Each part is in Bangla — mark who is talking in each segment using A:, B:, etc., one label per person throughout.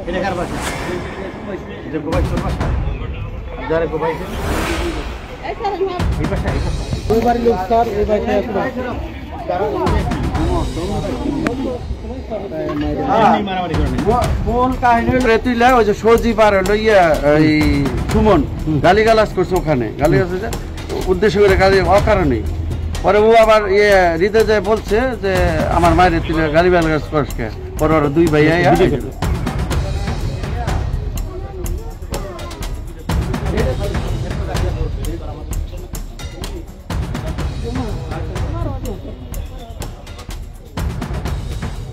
A: এটা কার বাসা? এটা গোবাই তোর বাসা? যারে গোবাই এই বাসা এই বাসা ওই বাড়ির লোক স্যার এই বাসায় আসলো মূল কাহিনী হলো তুইলা ওই যে সজি পার হলো এই সুমন গালিগালাজ করছে ওখানে গালিগালাজ উদ্দেশ্য করে গালি অকারণেই পরে ও আবার হৃদয় যায় বলছে যে আমার মায়ের তুই গালিগালাজ করস কে পরে ওরা দুই ভাই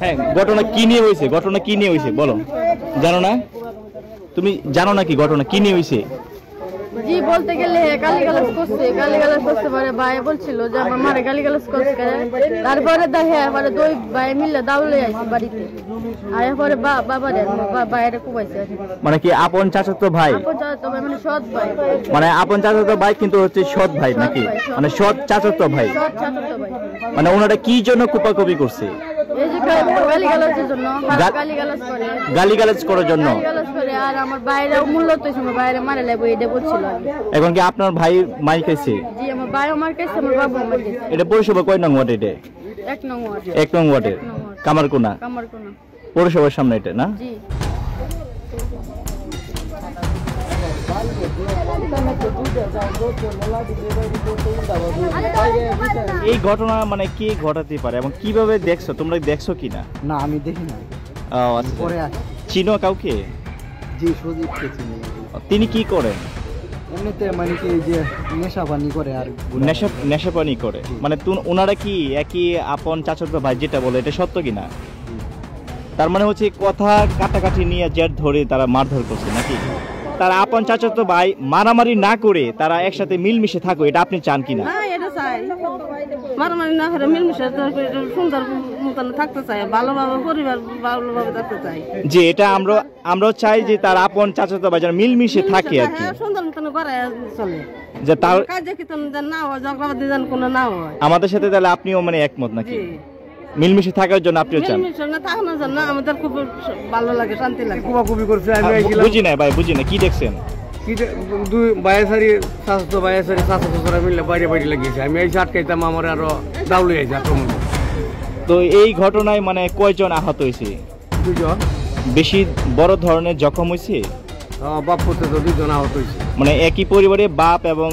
B: হ্যাঁ ঘটনা কি নিয়ে হয়েছে? ঘটনা কি নিয়ে হয়েছে বলো? জানো না? তুমি জানো নাকি ঘটনা কি নিয়ে হয়েছে?
C: জি বলতে গেলে গালিগালাজ করতে পারে ভাই বলছিল যে আমার মারে গালিগালাজ করছে তারপরে দেখে পরে দুই ভাই মিলে দাউলে আইছে বাড়িতে আয়া পরে বাবারে বাইরে কুবাইছে।
B: মানে কি আপন চাচাতো ভাই?
C: আপন চাচাতো ভাই মানে সৎ ভাই,
B: মানে আপন চাচাতো ভাই কিন্তু হচ্ছে সৎ ভাই নাকি? মানে সৎ চাচাতো ভাই, মানে ওনারা কি জন্য কুপাকুপি করছে?
C: এই যে গালিগালাজের জন্য,
B: গালিগালাজ করার জন্য।
C: আর আমার বাইরে মূল্যত সময় বাইরে মারে লাগবে এটা বলছিল।
B: এখন কি আপনার ভাই মাই খাইছে?
C: জি আমার ভাই আমার কাছে, আমার বাবা আমার কাছে।
B: এটা পৌরসভা কয় নং ওয়ার্ড? এটা
C: 1 নং ওয়ার্ড।
B: 1 নং ওয়ার্ডে কামারকোনা পৌরসভার সামনে এটা না?
C: জি।
B: এই ঘটনা মানে কে ঘটাতে পারে এবং কিভাবে দেখছো? তোমরা দেখছো কিনা?
A: না আমি দেখি না।
B: আচ্ছা পরে চিনো কাউকে?
A: জি সুদীপকে চিনি।
B: তিনি কি করেন?
A: এমনিতে মানে কি যে নেশাপানি করে আর
B: নেশাপানি করে। মানে ওনারা কি একই আপন চাচাতো ভাই যেটা বলে এটা সত্য কিনা? তার মানে হচ্ছে কথা কাটাকাটি নিয়ে জের ধরে তারা মারধর করছে নাকি? তারা আপন চাচাতো ভাই মারামারি না করে তারা একসাথে মিলমিশে থাকো, এটা আপনি চান কিনা?
C: এটা চাই, মারামারি না করে মিলমিশে সুন্দর মতন থাকতে চাই, ভালোভাবে পরিবার ভালোভাবে থাকতে চাই।
B: যে এটা আমরাও চাই যে তার আপন চাচাতো ভাই যেন মিলমিশে থাকে আর কি,
C: সুন্দর মতন করে চলে,
B: যে তার
C: কাজে কি না হয় ঝগড়াবাদি যেন কোনো না হয়।
B: আমাদের সাথে তাহলে আপনিও মানে একমত নাকি? মিলমিশে থাকার জন্য আপনিও চান?
C: মিলমিশে না থাকার জন্য আমাদের খুব ভালো লাগে, শান্তি লাগে।
A: কুপাকুপি করছে আমি
B: বুঝি না ভাই, বুঝি না কি দেখছেন?
A: কি দুই বাইসারি শাশুতো বাইসারি শাশুতরা মিলে বাইরে বাইরে লাগিয়েছে, আমি এই আটকাইতাম আমার আরো দাউলে আইছে আক্রমণ।
B: তো এই ঘটনায় মানে কয়জন আহত হয়েছে?
A: 2 জন।
B: বেশি বড় ধরনের জখম হয়েছে?
A: বাপ পুত্র তো 2 জন আহত হয়েছে।
B: মানে একই পরিবারে বাপ এবং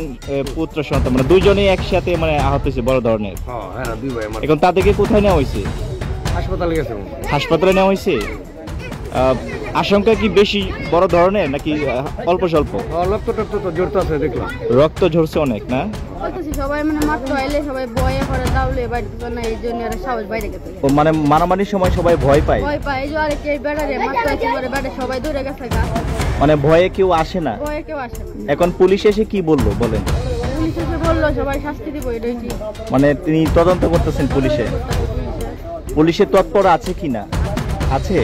B: পুত্র সন্তান মানে দুইজনেই একসাথে মানে আহত হয়েছে বড় ধরনের।
A: হ্যাঁ 2 ভাই।
B: এখন তাদেরকে কোথায় নেওয়া হয়েছে?
A: হাসপাতালে গেছে।
B: হাসপাতালে নেওয়া হয়েছে। আশঙ্কা কি বেশি বড় ধরনের নাকি অল্প স্বল্প?
A: রক্ত তো জড়তে আছে দেখলাম,
B: রক্ত ঝরছে অনেক না?
C: সবাই মানে মাত্র আইলে সবাই ভয়ে করে দাউলে বাড়িতে না, এই জন্য আর সাহস বাইরে গেছে।
B: মানে মারামারির সময় সবাই ভয় পায়?
C: এই যে আরে কে বেড়ারে মাত্র আছে করে বেড়ে সবাই দৌড়ে গেছে গা,
B: মানে ভয়ে কেউ আসে না?
C: ভয়ে কেউ আসে না।
B: এখন পুলিশ এসে কি বললো বলেন?
C: পুলিশ এসে বললো সবাই শাস্তি দিব, এটাই ঠিক।
B: মানে তিনি তদন্ত করতেছেন পুলিশের তৎপর আছে কিনা? আছে।